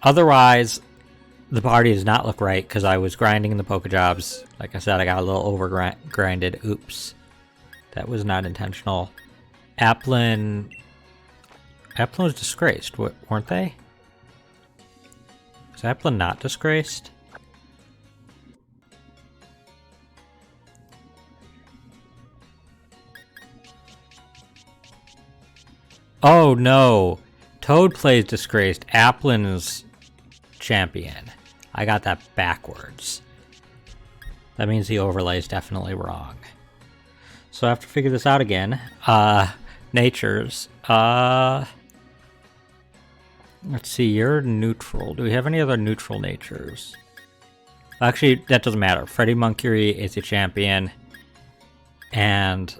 Otherwise, the party does not look right because I was grinding in the Pokejobs. Like I said, I got a little over grinded. Oops. That was not intentional. Applin was disgraced, weren't they? Was Applin not disgraced? Oh no! Toad plays disgraced. Applin is champion. I got that backwards. That means the overlay is definitely wrong. So I have to figure this out again. Natures. Let's see, you're neutral. Do we have any other neutral natures? Actually, that doesn't matter. Freddie Mercury is a champion. And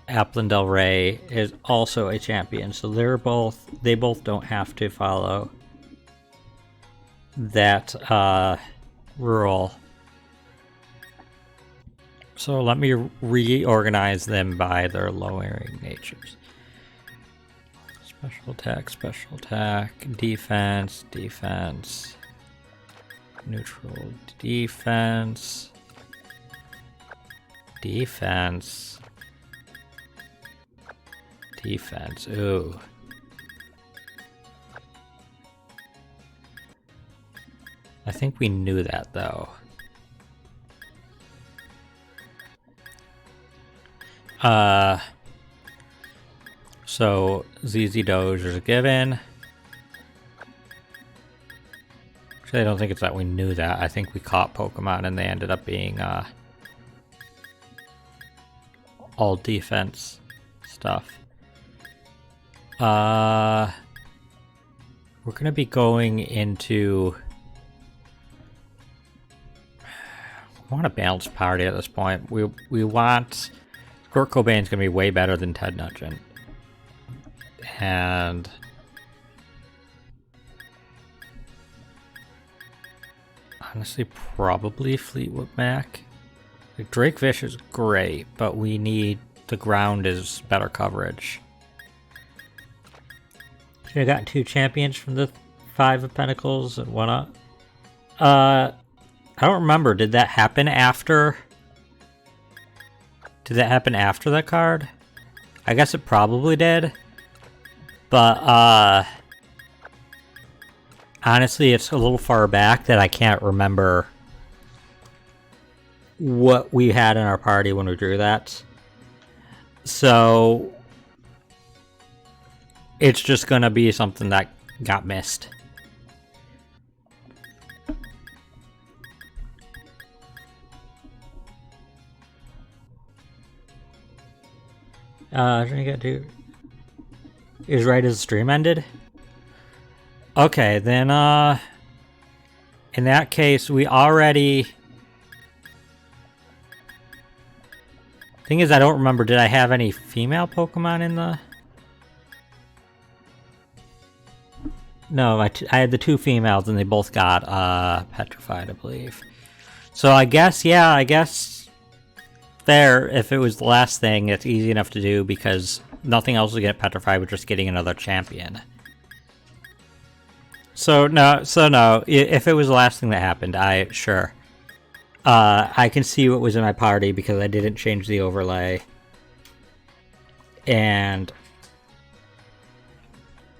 Applin Del Rey is also a champion. So they both don't have to follow that rule. So let me reorganize them by their lowering natures. Special attack, defense, neutral, defense, ooh. I think we knew that though. So ZZ Doge is a given. Actually, I don't think it's that we knew that. I think we caught Pokemon and they ended up being all defense stuff. We're gonna be going into. We want a balanced party at this point. We want Kurt Cobain's gonna be way better than Ted Nugent, and honestly, probably Fleetwood Mac. Like, Drake Vish is great, but we need the ground is better coverage. Should have gotten 2 champions from the 5 of Pentacles and one up. I don't remember. Did that happen after? Did that happen after that card? I guess it probably did. But, honestly, it's a little far back that I can't remember what we had in our party when we drew that. So it's just gonna be something that got missed. Is right as the stream ended? Okay, then in that case we already. Thing is, I don't remember, did I have any female Pokemon in the... No, I had the 2 females and they both got petrified, I believe. So I guess, yeah, there, if it was the last thing, it's easy enough to do because nothing else will get petrified with just getting another champion. So no, if it was the last thing that happened, sure. I can see what was in my party because I didn't change the overlay. And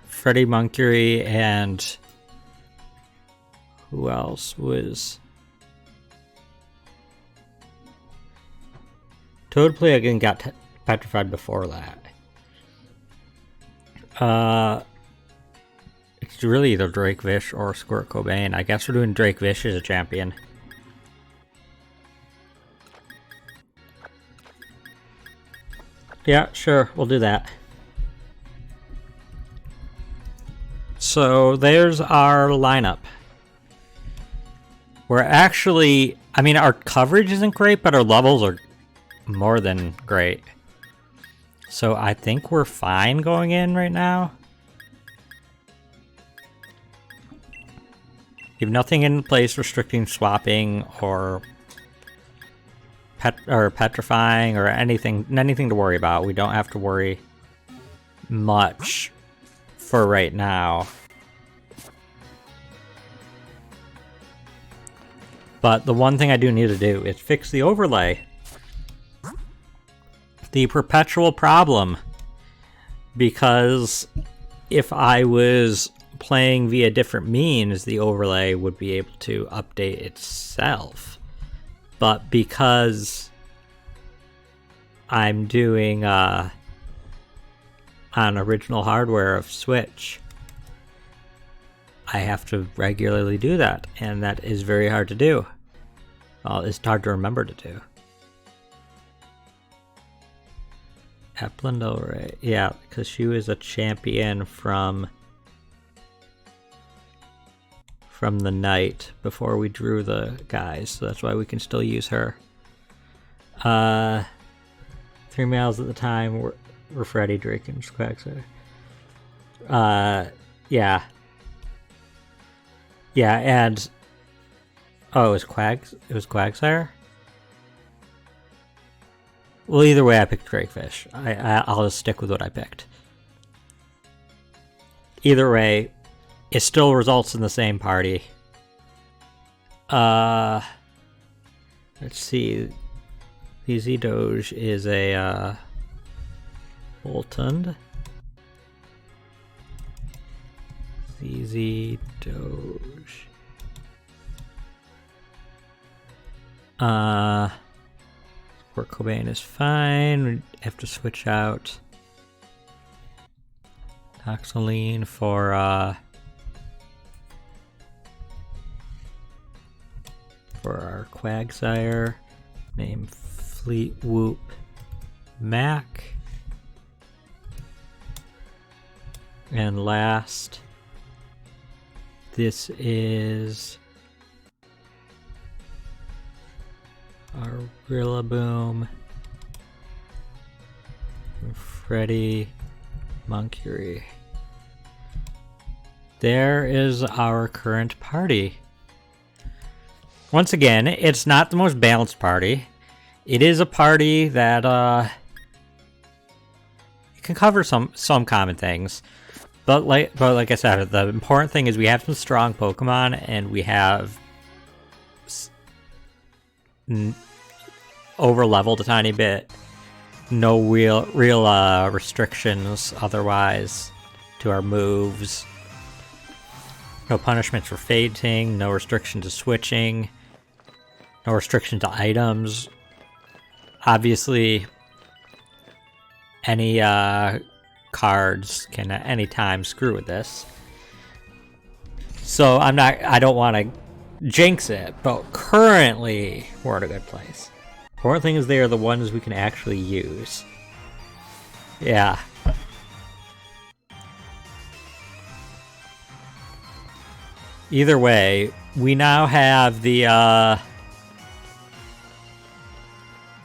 Freddie Mercury and who else was... Toadplay again got petrified before that. It's really either Drake Vish or Squirt Cobain. I guess we're doing Drake Vish as a champion. Yeah, sure, we'll do that. So there's our lineup. We're actually, I mean, our coverage isn't great, but our levels are more than great. So I think we're fine going in right now. You have nothing in place restricting swapping or petrifying or anything to worry about. We don't have to worry much for right now. But the one thing I do need to do is fix the overlay. The perpetual problem. Because if I was playing via different means, the overlay would be able to update itself. But because I'm doing on original hardware of Switch, I have to regularly do that, and that is very hard to do. Well, it's hard to remember to do. Eplin Del Rey, yeah, because she was a champion from the night before we drew the guys, so that's why we can still use her. 3 males at the time were Freddy, Drake, and Quagsire. Yeah. Yeah, and oh, it was Quagsire? Well, either way, I picked Drakefish. I'll just stick with what I picked. Either way, it still results in the same party. Let's see. ZZ Doge is a Boltund. ZZ Doge. Kurt Cobain is fine. We have to switch out Toxaline for our Quagsire. Name Fleet Whoop Mac. And last, this is our Rillaboom, Freddy, Moncury. There is our current party. Once again, it's not the most balanced party. It is a party that it can cover some common things. But like I said, the important thing is we have some strong Pokemon, and we have over-leveled a tiny bit. No real restrictions otherwise to our moves. No punishments for fainting. No restriction to switching. No restriction to items. Obviously, any cards can at any time screw with this. So I don't want to jinx it, but currently we're in a good place. Important thing is they are the ones we can actually use. Yeah. Either way, we now have the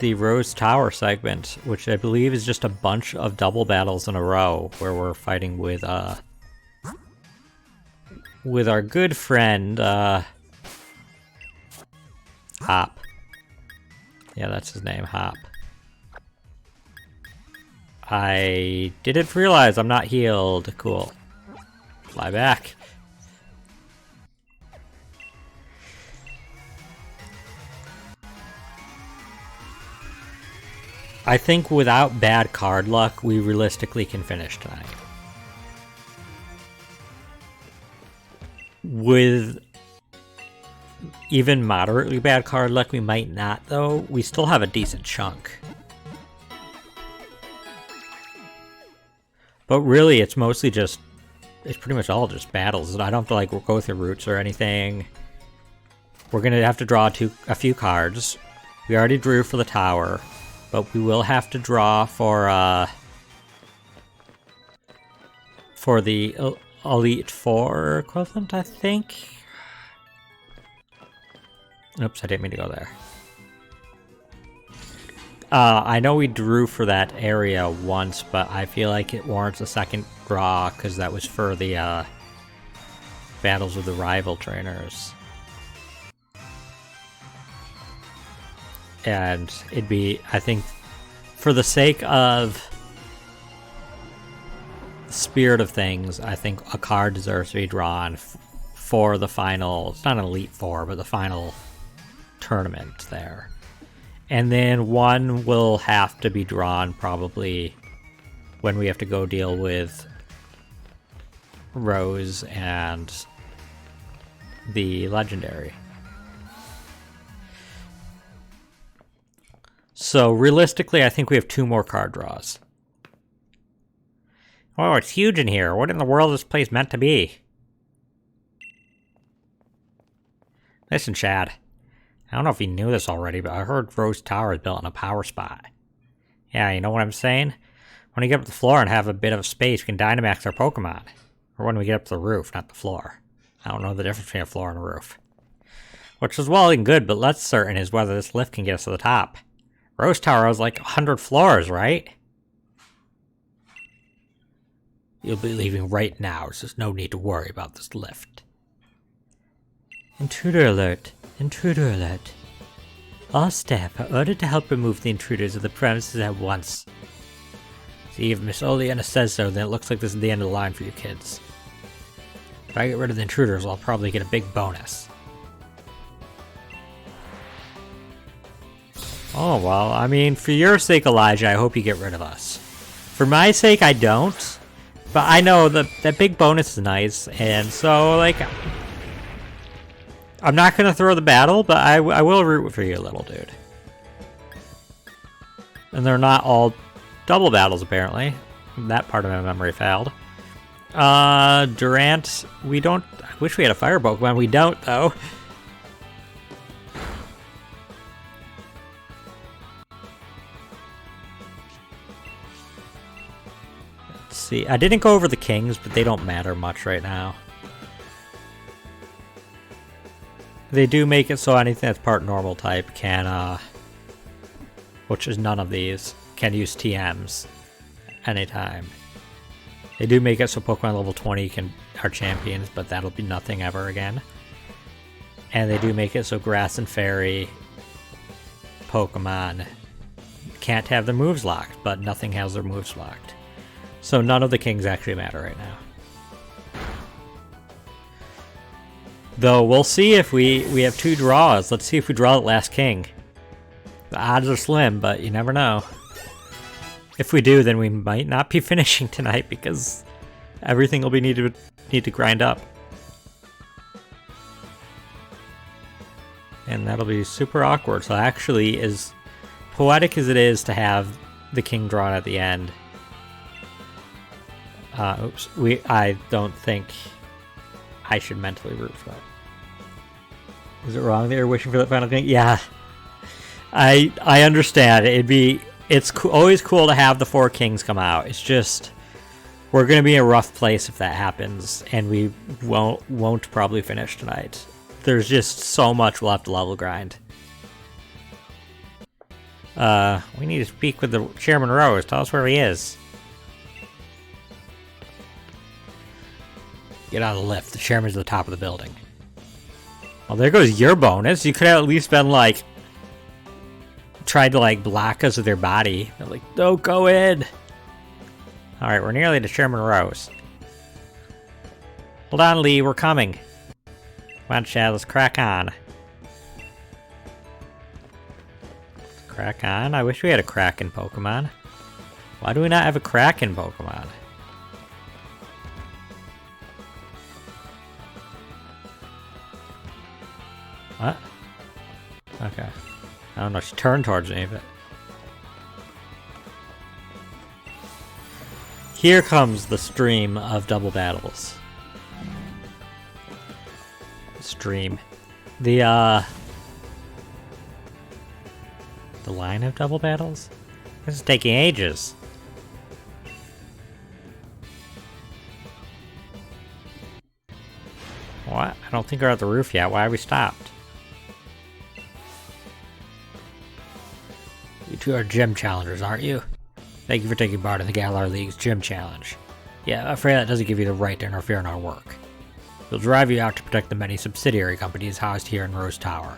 Rose Tower segment, which I believe is just a bunch of double battles in a row where we're fighting with our good friend Hop. Yeah, that's his name, Hop. I didn't realize I'm not healed. Cool. Fly back. I think without bad card luck, we realistically can finish tonight. With even moderately bad card luck, we might not, though. We still have a decent chunk. But really, it's mostly just... It's pretty much all just battles. I don't have to, go through routes or anything. We're going to have to draw a few cards. We already drew for the tower. But we will have to draw for the Elite Four equivalent, I think. Oops, I didn't mean to go there. I know we drew for that area once, but I feel like it warrants a second draw because that was for the battles with the rival trainers. And it'd be, I think, for the sake of the spirit of things, I think a card deserves to be drawn for the final, it's not an Elite Four, but the final tournament there. And then one will have to be drawn probably when we have to go deal with Rose and the legendary. So realistically, I think we have 2 more card draws. Oh, it's huge in here. What in the world is this place meant to be? Listen, Chad. I don't know if you knew this already, but I heard Rose Tower is built in a power spot. Yeah, you know what I'm saying? When we get up to the floor and have a bit of space, we can Dynamax our Pokemon. Or when we get up to the roof, not the floor. I don't know the difference between a floor and a roof. Which is well and good, but less certain is whether this lift can get us to the top. Rose Tower has like 100 floors, right? You'll be leaving right now, so there's no need to worry about this lift. Intruder alert. Intruder alert. All staff are ordered to help remove the intruders of the premises at once. See, if Miss Oleana says so, then it looks like this is the end of the line for you kids. If I get rid of the intruders, I'll probably get a big bonus. Oh, well, I mean, for your sake, Elijah, I hope you get rid of us. For my sake, I don't. But I know that big bonus is nice, and so, like, I'm not going to throw the battle, but I will root for you a little, dude. And they're not all double battles, apparently. That part of my memory failed. Durant, we don't... I wish we had a fire Pokemon. We don't, though. Let's see. I didn't go over the Kings, but they don't matter much right now. They do make it so anything that's part normal type can, which is none of these, can use TMs anytime. They do make it so Pokemon level 20 are champions, but that'll be nothing ever again. And they do make it so Grass and Fairy Pokemon can't have their moves locked, but nothing has their moves locked. So none of the Kings actually matter right now. Though we'll see if we have 2 draws. Let's see if we draw the last King. The odds are slim, but you never know. If we do, then we might not be finishing tonight because everything will be need to grind up. And that'll be super awkward. So actually, as poetic as it is to have the King drawn at the end, oops, I don't think I should mentally root for that. Is it wrong that you're wishing for that final King? Yeah. I understand. It's always cool to have the 4 Kings come out. It's just we're going to be in a rough place if that happens, and we won't probably finish tonight. There's just so much left to level grind. We need to speak with the Chairman Rose. Tell us where he is. Get out of the lift. The chairman's at the top of the building. Well, there goes your bonus. You could have at least been, like, tried to, like, block us with your body. They're like, don't go in. Alright, we're nearly to Chairman Rose. Hold on, Lee. We're coming. Come on, Chad. Let's crack on. Crack on? I wish we had a Kraken Pokemon. Why do we not have a Kraken Pokemon? What? Okay. I don't know, she turned towards me, but... Here comes the stream of double battles. Stream. The line of double battles? This is taking ages. What? I don't think we're at the roof yet. Why are we stopped? You 2 are gym challengers, aren't you? Thank you for taking part in the Galar League's gym challenge. Yeah, I'm afraid that doesn't give you the right to interfere in our work. We'll drive you out to protect the many subsidiary companies housed here in Rose Tower.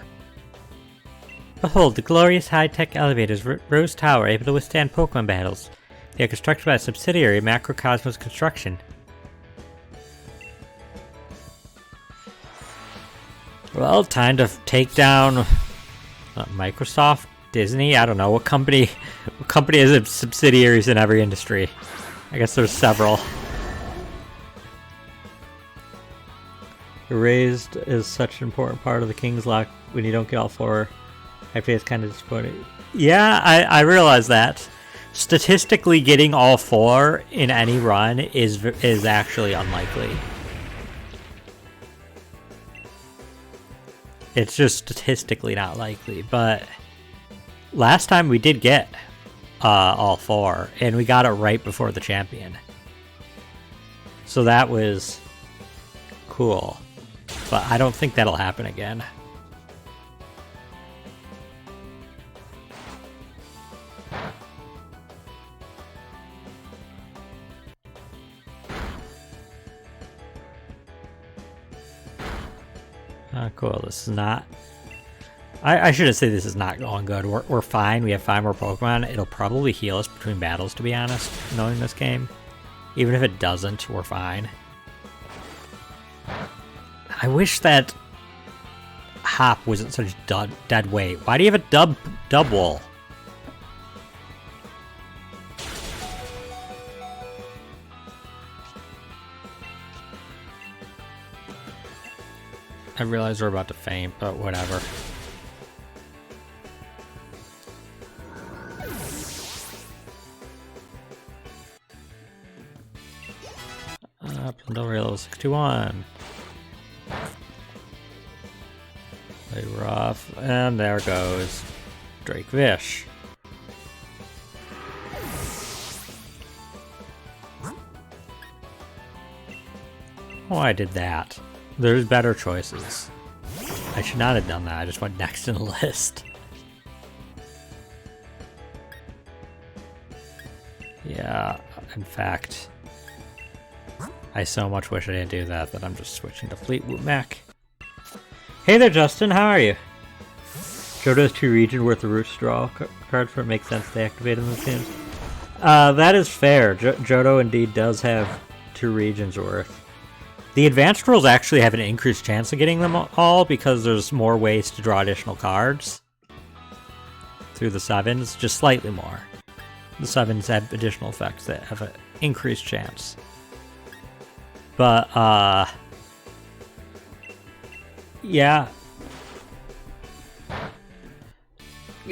Behold, the glorious high-tech elevators Rose Tower able to withstand Pokemon battles. They are constructed by a subsidiary Macrocosmos Construction. Well, time to take down Microsoft, Disney, I don't know. What company has subsidiaries in every industry? I guess there's several. Erased is such an important part of the Kingslocke when you don't get all 4. I think it's kind of disappointing. Yeah, I realize that. Statistically, getting all 4 in any run is actually unlikely. It's just statistically not likely, but last time we did get all 4, and we got it right before the champion. So that was cool, but I don't think that'll happen again. Cool, this is not... I shouldn't say this is not going good. We're fine. We have 5 more Pokemon. It'll probably heal us between battles, to be honest, knowing this game. Even if it doesn't, we're fine. I wish that Hop wasn't such dead weight. Why do you have a dub wall? I realize we're about to faint, but whatever. Don't level 61. Play rough, and there goes Drake Vish. Oh, I did that. There's better choices. I should not have done that. I just went next in the list. Yeah, in fact, I so much wish I didn't do that I'm just switching to Fleetwood Mac. Hey there, Justin. How are you? Johto's 2 region worth of root straw cards for it makes sense to activate in the teams. That is fair. Johto indeed does have 2 regions worth. The advanced rules actually have an increased chance of getting them all because there's more ways to draw additional cards through the 7s, just slightly more. The 7s have additional effects that have an increased chance. But, yeah.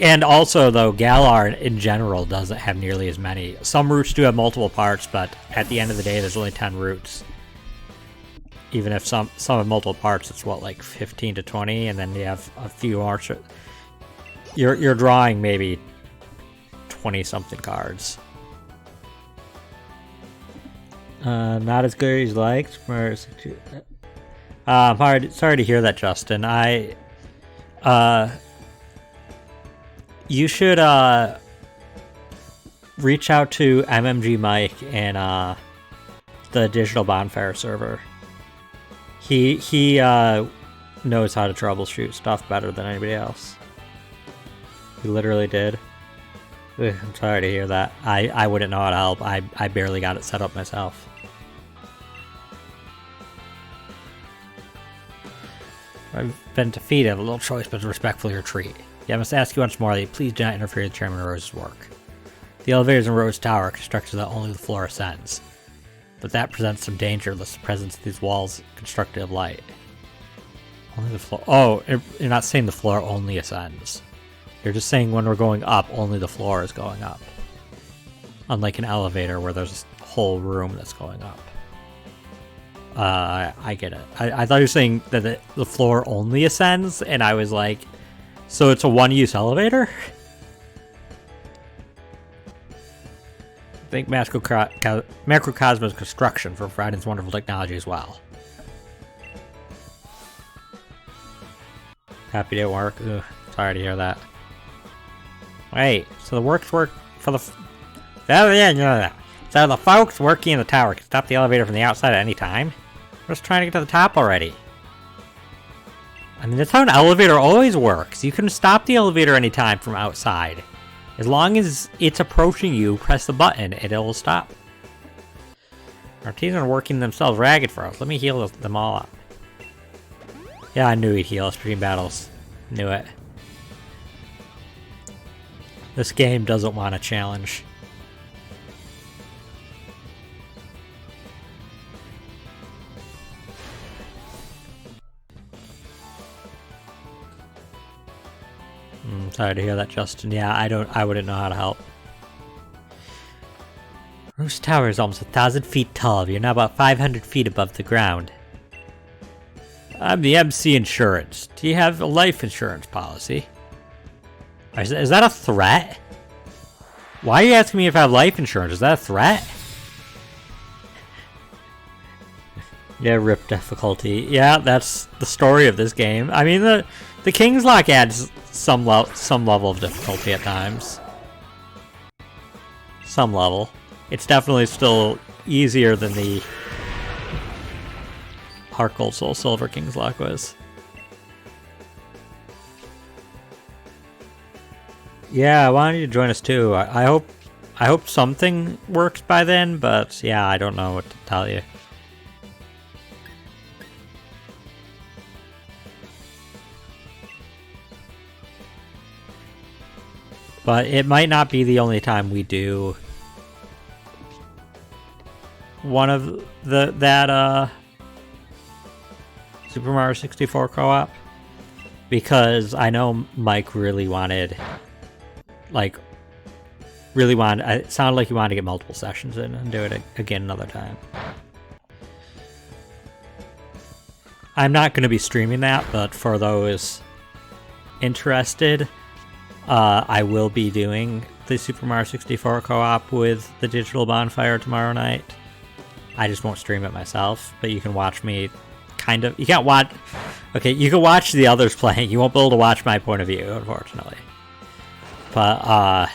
And also, though, Galar in general doesn't have nearly as many. Some roots do have multiple parts, but at the end of the day, there's only 10 roots. Even if some have multiple parts, it's what, like 15 to 20, and then you have a few more. You're drawing maybe 20-something cards. Not as good as liked. Sorry to hear that, Justin. You should reach out to MMG Mike and the Digital Bonfire server. He knows how to troubleshoot stuff better than anybody else. He literally did. Ugh, I'm sorry to hear that. I wouldn't know how to help. I barely got it set up myself. I've been defeated. I have a little choice but to respectfully retreat. Yeah, I must ask you once more that you please do not interfere with Chairman Rose's work. The elevators in Rose Tower are constructed so that only the floor ascends. But that presents some danger unless the presence of these walls constructed of light. Only the floor. Oh, you're not saying the floor only ascends. You're just saying when we're going up, only the floor is going up. Unlike an elevator where there's a whole room that's going up. I get it. I thought you were saying that the floor only ascends, and I was like, so it's a one-use elevator? Thank Macrocosmos Construction for providing this wonderful technology as well. Happy to work. Ugh, sorry to hear that. Wait, so the work for the... So the folks working in the tower can stop the elevator from the outside at any time? We're just trying to get to the top already. I mean, that's how an elevator always works. You can stop the elevator anytime from outside. As long as it's approaching you, press the button and it'll stop. Our teams are working themselves ragged for us. Let me heal them all up. Yeah, I knew he'd heal us between battles. Knew it. This game doesn't want a challenge. Sorry to hear that, Justin. Yeah, I wouldn't know how to help. Roost Tower is almost 1,000 feet tall. You're now about 500 feet above the ground. I'm the MC Insurance. Do you have a life insurance policy? Is that a threat? Why are you asking me if I have life insurance? Is that a threat? Yeah, rip difficulty. Yeah, that's the story of this game. I mean, the Kingslocke adds some level of difficulty at times. Some level. It's definitely still easier than the Heart Gold Soul Silver Kingslocke was. Yeah, why don't you join us too? I hope something works by then, but yeah, I don't know what to tell you. But it might not be the only time we do one of that Super Mario 64 co-op, because I know Mike really wanted, it sounded like he wanted to get multiple sessions in and do it again another time. I'm not going to be streaming that, but for those interested, I will be doing the Super Mario 64 co-op with the Digital Bonfire tomorrow night. I just won't stream it myself, but you can watch me kind of... You can't watch... Okay, you can watch the others playing. You won't be able to watch my point of view, unfortunately. But, I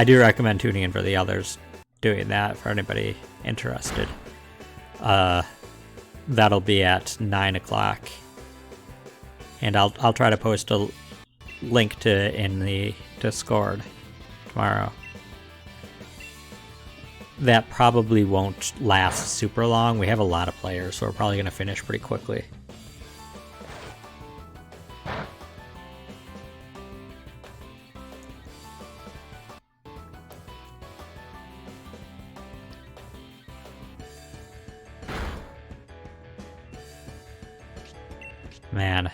do recommend tuning in for the others doing that for anybody interested. That'll be at 9 o'clock. And I'll try to post a link to it in the Discord tomorrow. That probably won't last super long. We have a lot of players, so we're probably going to finish pretty quickly. Man,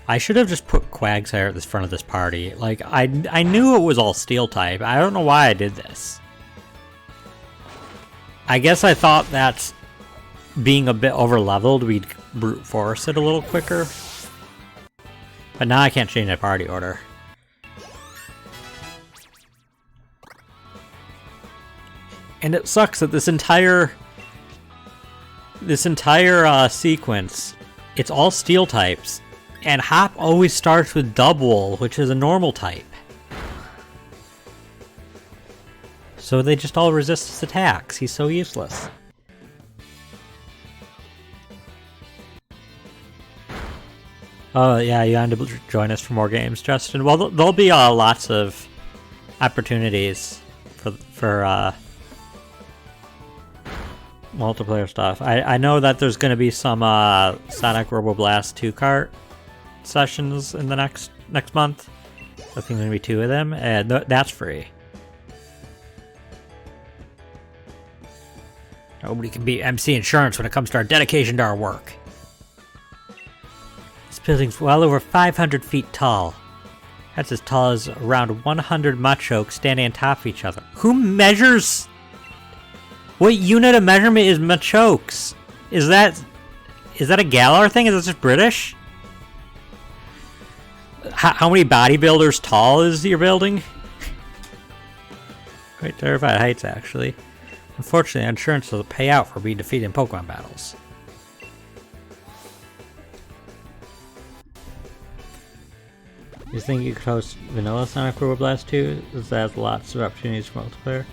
I should have just put Quagsire at the front of this party. Like, I knew it was all steel type. I don't know why I did this. I guess I thought that being a bit over-leveled, we'd brute force it a little quicker. But now I can't change my party order. And it sucks that this entire sequence, it's all steel types, and Hop always starts with Double, which is a normal type. So they just all resist his attacks. He's so useless. Oh yeah, you want to join us for more games, Justin? Well, there'll be lots of opportunities for multiplayer stuff. I know that there's going to be some Sonic Roboblast 2 kart sessions in the next month. I think there's going to be 2 of them, and that's free. Nobody can beat MC Insurance when it comes to our dedication to our work. This building's well over 500 feet tall. That's as tall as around 100 Machokes standing on top of each other. Who measures... What unit of measurement is Machokes? Is that a Galar thing? Is that just British? How many bodybuilders tall is your building? Quite terrified heights, actually. Unfortunately, insurance doesn't pay out for being defeated in Pokemon battles. You think you could host Vanilla Sonic Roboblast 2? Does that have lots of opportunities for multiplayer?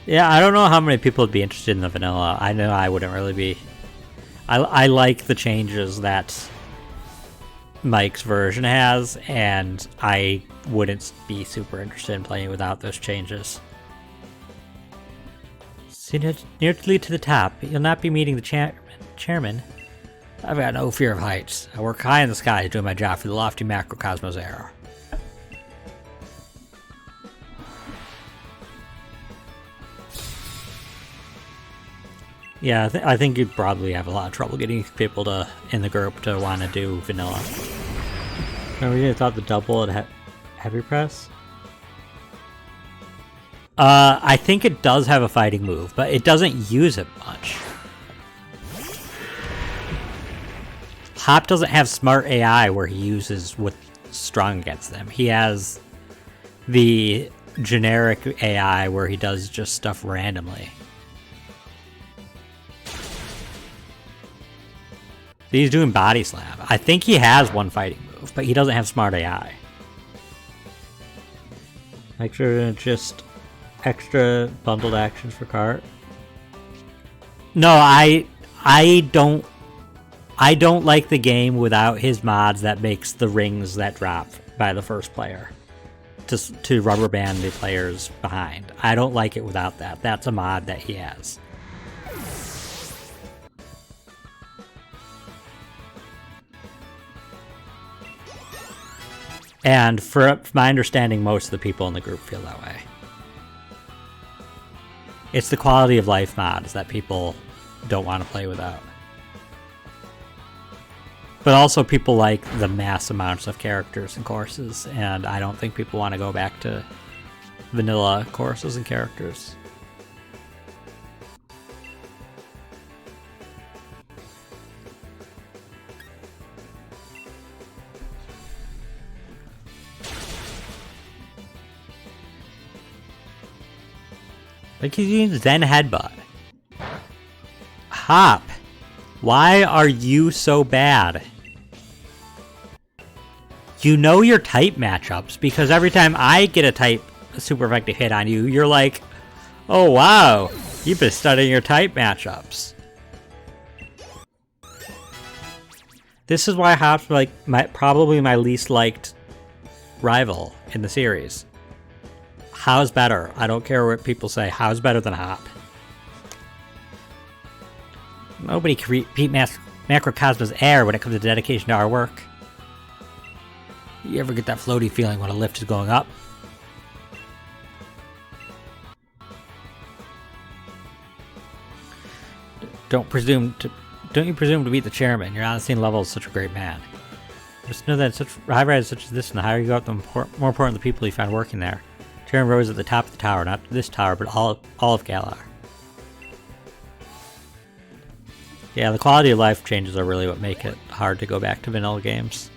Yeah, I don't know how many people would be interested in the vanilla. I know I wouldn't really be. I like the changes that Mike's version has, and I wouldn't be super interested in playing without those changes. Sit nearly to the top, but you'll not be meeting the chairman. I've got no fear of heights. I work high in the sky doing my job for the lofty macrocosmos era. Yeah, I think you'd probably have a lot of trouble getting people in the group to want to do vanilla. Remember you thought the double at heavy press? I think it does have a fighting move, but it doesn't use it much. Hop doesn't have smart AI where he uses what's strong against them. He has the generic AI where he does just stuff randomly. He's doing body slam. I think he has one fighting move, but he doesn't have smart AI. Make sure to just extra bundled actions for cart. No, I don't like the game without his mods that makes the rings that drop by the first player to rubber band the players behind. I don't like it without that. That's a mod that he has. And for my understanding, most of the people in the group feel that way. It's the quality of life mods that people don't want to play without. But also people like the mass amounts of characters and courses, and I don't think people want to go back to vanilla courses and characters. Like he's using Zen Headbutt. Hop, why are you so bad? You know your type matchups, because every time I get a type super effective hit on you, you're like, oh wow, you've been studying your type matchups. This is why Hop's like probably my least liked rival in the series. How's better? I don't care what people say. How's better than Hop? Nobody can beat Macrocosmos Air when it comes to dedication to our work. You ever get that floaty feeling when a lift is going up? Don't you presume to beat the chairman? You're on the same level as such a great man. Just know that such high rise such as this, and the higher you go up, the more important the people you find working there. Chairman rose at the top of the tower, not this tower, but all of Galar. Yeah, the quality of life changes are really what make it hard to go back to vanilla games.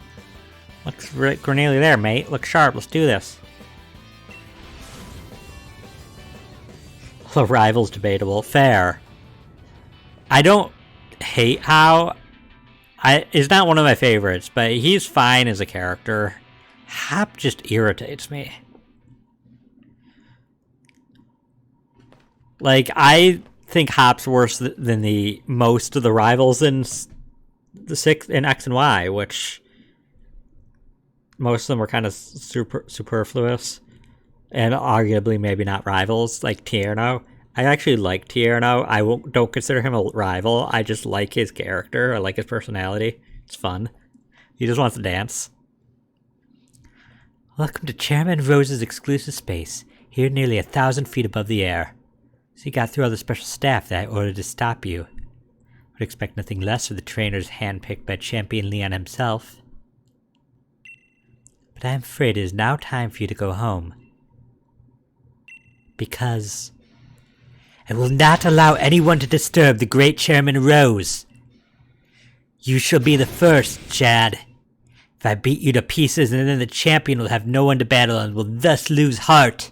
Looks we're nearly there, mate. Look sharp. Let's do this. The rival's debatable. Fair. I don't hate how... It's not one of my favorites, but he's fine as a character. Hop just irritates me. Like, I think Hop's worse than the most of the rivals in the in X and Y, which most of them were kind of superfluous and arguably maybe not rivals, like Tierno. I actually like Tierno. I don't consider him a rival. I just like his character. I like his personality. It's fun. He just wants to dance. Welcome to Chairman Rose's exclusive space, here nearly 1,000 feet above the air. So you got through all the special staff that I ordered to stop you. Would expect nothing less of the trainers handpicked by Champion Leon himself. But I'm afraid it is now time for you to go home. Because I will not allow anyone to disturb the great Chairman Rose. You shall be the first, Chad. If I beat you to pieces, and then the champion will have no one to battle and will thus lose heart.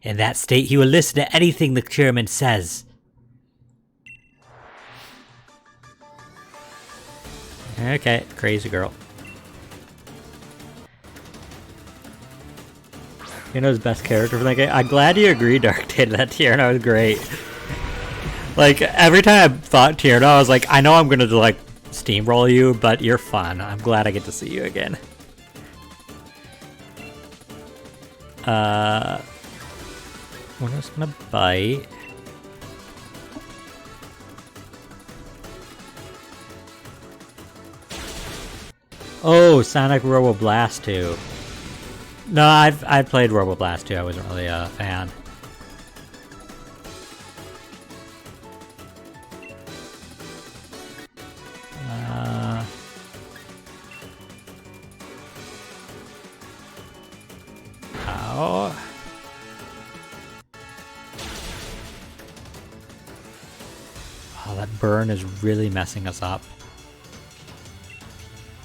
In that state, he will listen to anything the chairman says. Okay, crazy girl. Tierno's best character for that game. I'm glad you agreed, Dark Data. That Tierno is great. Like, every time I thought Tierno, I was like, I know I'm gonna, like, steamroll you, but you're fun. I'm glad I get to see you again. We're just gonna bite. Oh, Sonic Robo Blast 2. No, I've played Robo Blast 2. I wasn't really a fan. burn is really messing us up.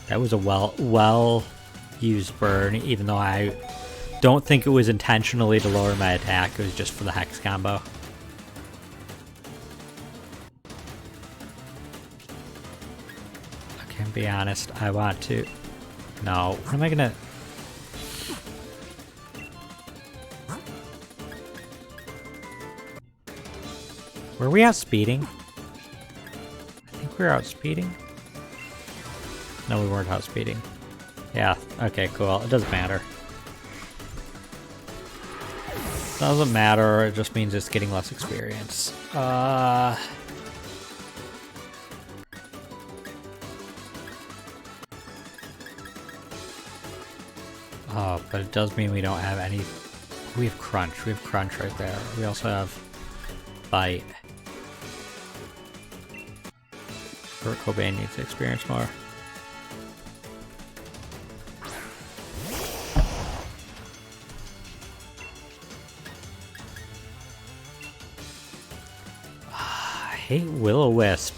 That was a well used burn, even though I don't think it was intentionally to lower my attack. It was just for the hex combo. I can be honest, I want to. No, what am I gonna? Were we outspeeding? I think we were outspeeding. No, we weren't outspeeding. Yeah, okay, cool. It doesn't matter. Doesn't matter, it just means it's getting less experience. Oh, but it does mean we don't have any... We have Crunch. We have Crunch right there. We also have Bite. Kurt Cobain needs to experience more. I hate Will-O-Wisp.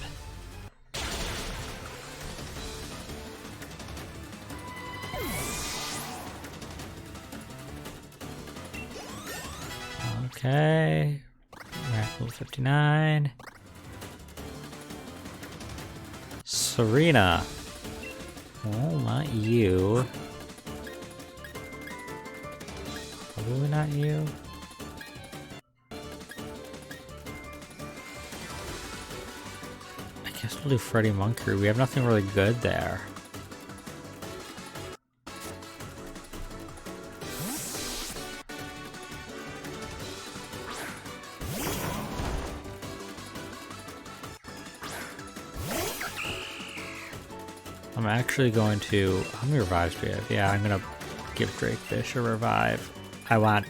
Okay. We're at level 59. Serena. Oh, not you. Probably not you. I guess we'll do Freddy Monkery. We have nothing really good there. I'm actually going to... How many revives do we have? Yeah, I'm gonna give Drakefish a revive. I want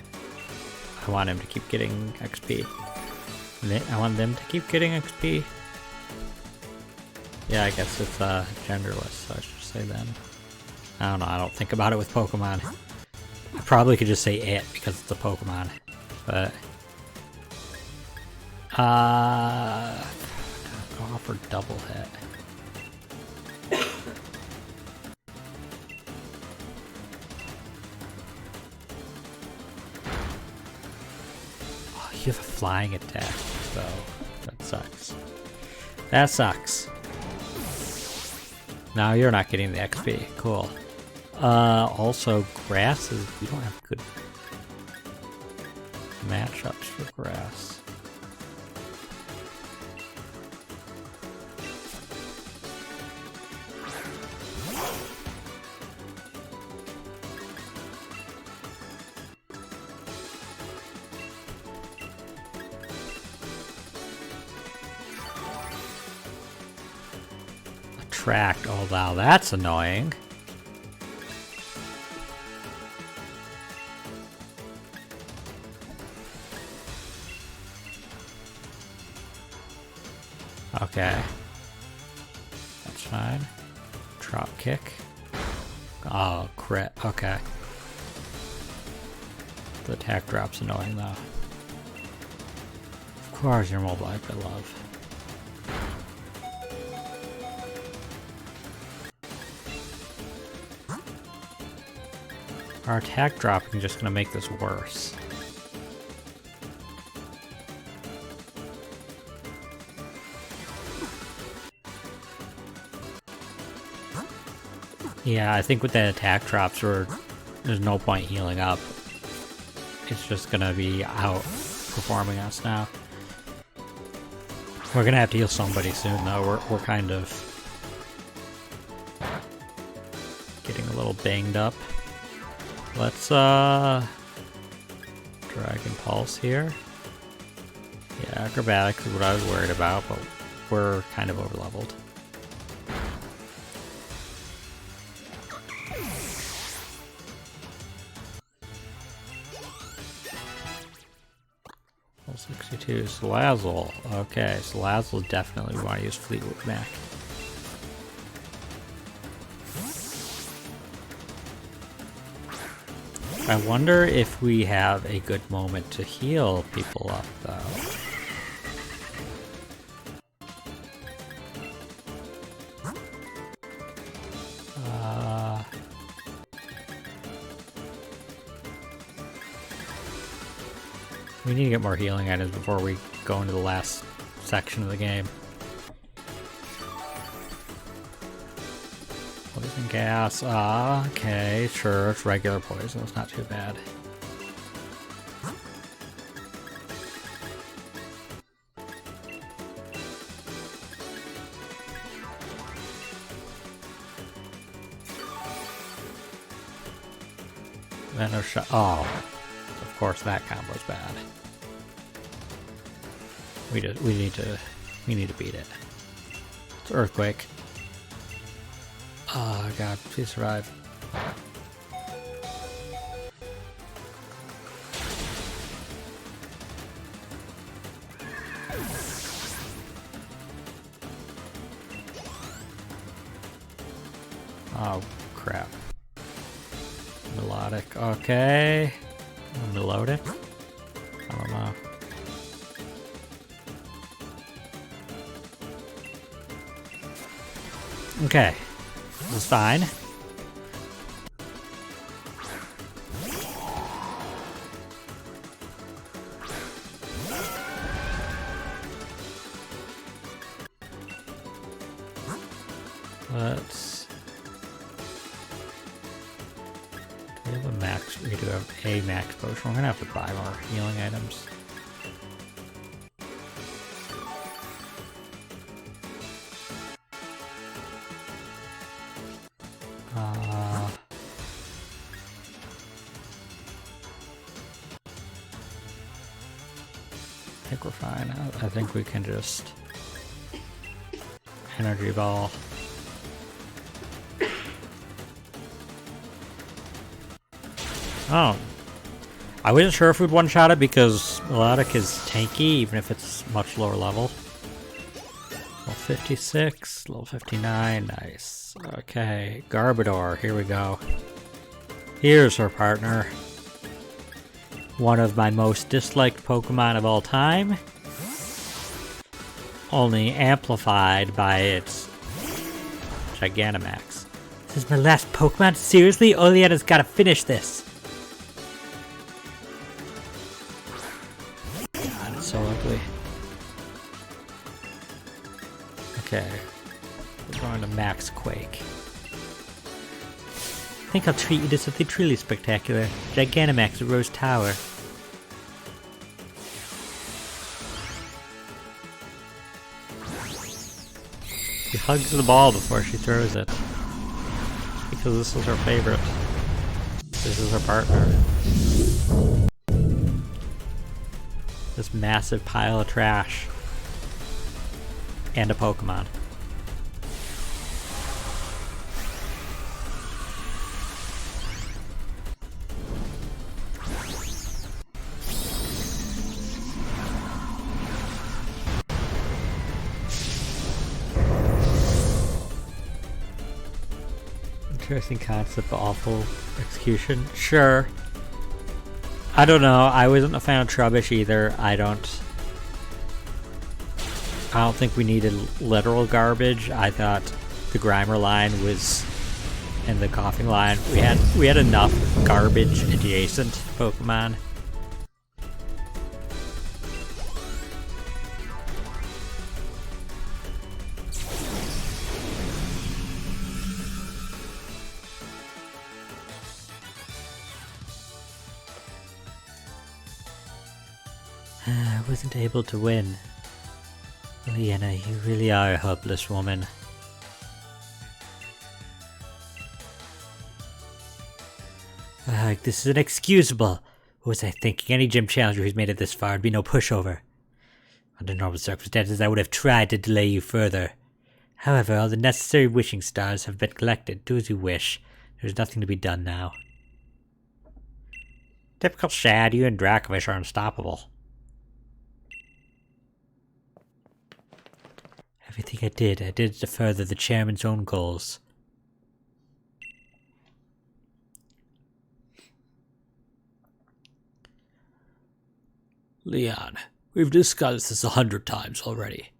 him to keep getting XP. I want them to keep getting XP. Yeah, I guess it's genderless, so I should say them. I don't know, I don't think about it with Pokemon. I probably could just say it because it's a Pokemon. But... go for double hit. You have a flying attack, so that sucks. That sucks. Now you're not getting the XP. Cool. Also, grass is... We don't have good matchups for grass. Attract. Oh wow, that's annoying. Okay. That's fine. Drop kick. Oh, crit. Okay. The attack drop's annoying though. Of course, you're mobile, I love. Our attack dropping is just gonna make this worse. Yeah, I think with the attack drops, there's no point healing up. It's just gonna be outperforming us now. We're gonna have to heal somebody soon, though. We're kind of getting a little banged up. Let's Dragon Pulse here. Yeah, acrobatics is what I was worried about, but we're kind of overleveled. Level 62, Salazzle. Okay, Salazzle definitely want to use Fleetwood Mac. I wonder if we have a good moment to heal people up, though. We need to get more healing items before we go into the last section of the game. Poison gas. Ah, okay, sure, it's regular poison. It's not too bad. Venom shot. Oh, of course that combo's bad. We need to beat it. It's Earthquake. Oh god, please survive. Oh crap. Melodic, okay. Melodic? I don't know. Okay, this is fine. Let's... Do we have a max? We do have a max potion. We're gonna have to buy more healing items. I think we're fine. I think we can just energy ball. Oh, I wasn't sure if we'd one-shot it because Melodic is tanky, even if it's much lower level. Level 56, level 59, nice. Okay, Garbodor, here we go. Here's her partner. One of my most disliked Pokemon of all time. Only amplified by its Gigantamax. This is my last Pokemon? Seriously? Oleana's gotta finish this. God, it's so ugly. Okay. We're going to Max Quake. I think I'll treat you to something truly spectacular. Gigantamax at Rose Tower. She hugs the ball before she throws it. Because this is her favorite. This is her partner. This massive pile of trash. And a Pokemon. Interesting concept, but awful execution. Sure. I don't know. I wasn't a fan of Trubbish either. I don't think we needed literal garbage. I thought the Grimer line was, and the Coughing line, we had enough garbage adjacent Pokemon. I wasn't able to win. Oleana, you really are a helpless woman. This is inexcusable. What was I thinking? Any gym challenger who's made it this far would be no pushover. Under normal circumstances, I would have tried to delay you further. However, all the necessary wishing stars have been collected. Do as you wish. There's nothing to be done now. Typical Shad, you and Dracovish are unstoppable. Everything I did to further the chairman's own goals. Leon, we've discussed this 100 times already,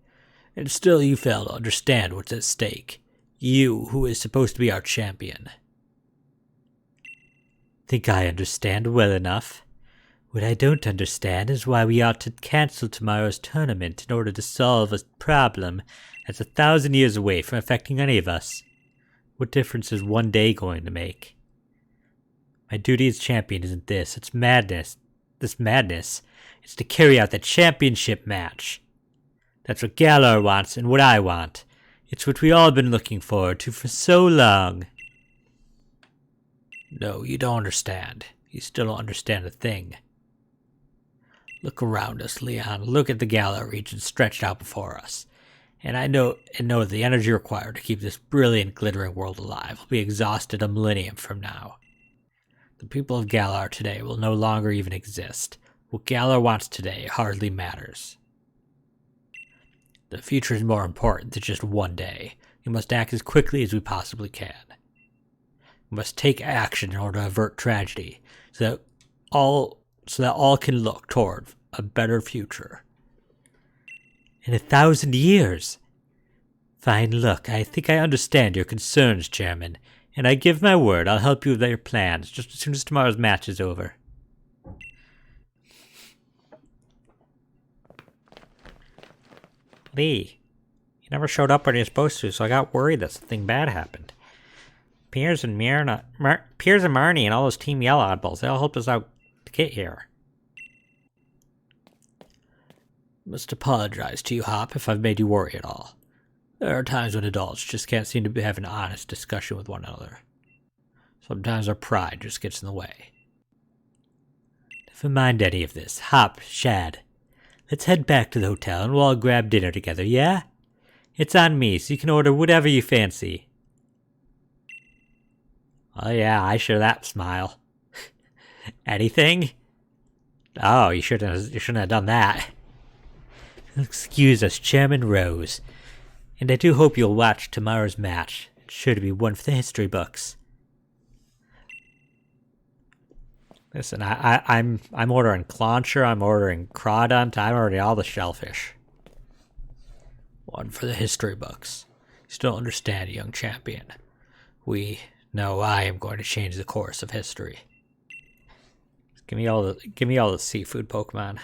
and still you fail to understand what's at stake. You, who is supposed to be our champion. Think I understand well enough. What I don't understand is why we ought to cancel tomorrow's tournament in order to solve a problem that's 1,000 years away from affecting any of us. What difference is one day going to make? My duty as champion isn't this. It's madness. This madness is to carry out the championship match. That's what Galar wants and what I want. It's what we all have been looking forward to for so long. No, you don't understand. You still don't understand a thing. Look around us, Leon. Look at the Galar region stretched out before us. And I know the energy required to keep this brilliant, glittering world alive will be exhausted a millennium from now. The people of Galar today will no longer even exist. What Galar wants today hardly matters. The future is more important than just one day. We must act as quickly as we possibly can. We must take action in order to avert tragedy, so that all can look toward a better future. In 1,000 years! Fine, look, I think I understand your concerns, Chairman, and I give my word I'll help you with your plans just as soon as tomorrow's match is over. Lee, you never showed up when you're supposed to, so I got worried that something bad happened. Piers and Marnie and all those Team Yellow oddballs, they all helped us out to get here. Must apologize to you, Hop, if I've made you worry at all. There are times when adults just can't seem to have an honest discussion with one another. Sometimes our pride just gets in the way. Never mind any of this. Hop, Shad. Let's head back to the hotel and we'll all grab dinner together, yeah? It's on me, so you can order whatever you fancy. Oh yeah, I share that smile. Anything? Oh, you shouldn't have done that. Excuse us, Chairman Rose. And I do hope you'll watch tomorrow's match. It's sure to be one for the history books. Listen, I'm ordering Clauncher, I'm ordering Crawdont, I'm ordering all the shellfish. One for the history books. You still understand, young champion. I am going to change the course of history. Give me all the seafood Pokemon.